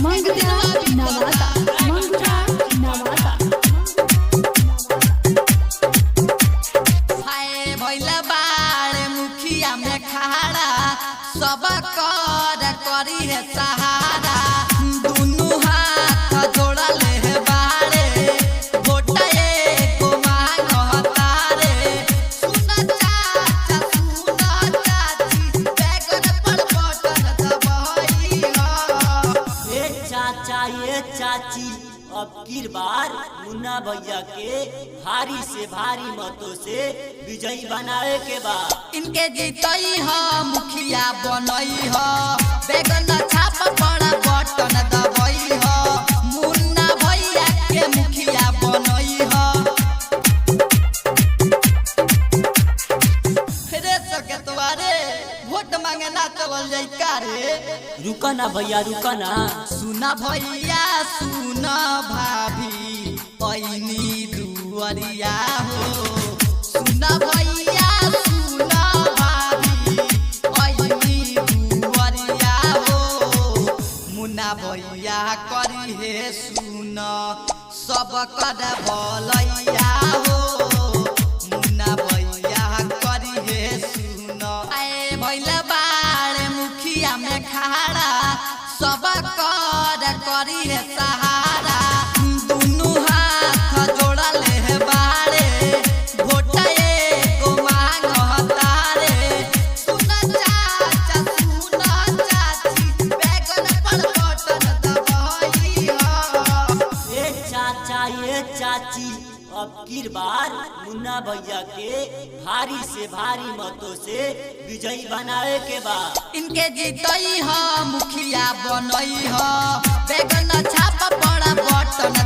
मंगरा नवादा मंगरा नवादा। हाय भइला बाड़ मुखिया में खाड़ा सब कर करी है सहारा दुनु हाथ जोड़ा ले बाड़े गोटा एको मांगता रे सुन चाचा सुन चाची बैगन पर बटन दबाई हो। ये चाचा ये चाची अब की बार मुन्ना भैया के भारी से भारी मतों से विजयी बनाए के बाद इनके जीतई हो मुखिया बनई हो बैगन छाप पड़ा बटन दबई हो मुन्ना भैया के मुखिया बनई हो। रे सके तुम्हारे वोट मांगे ना चलल जाई का रे। रुका ना भैया रुका ना। सुना भैया सुना भाभी पैनी दुआरिया हो सुना भैया सुना भाभी पैनी दुआरिया हो मुन्ना भैया करी हे सुन सब कर भलैया हो मुन्ना भैया करी हे सुन। आए भइला बाड़ मुखिया में खाड़ा सब कर करी है सहारा दुनु हाथ जोड़ा ले बाड़े भोटा एको मांगता रे सुन चाचा सुन चाची बैगन पर बटन दबाई हो। ये चाचा ये चाची अब की बार मुन्ना भैया के भारी से भारी मतों से विजयी बनाए के बाद इनके जीतई हो मुखिया बनई हो बैगन छाप पड़ा बटन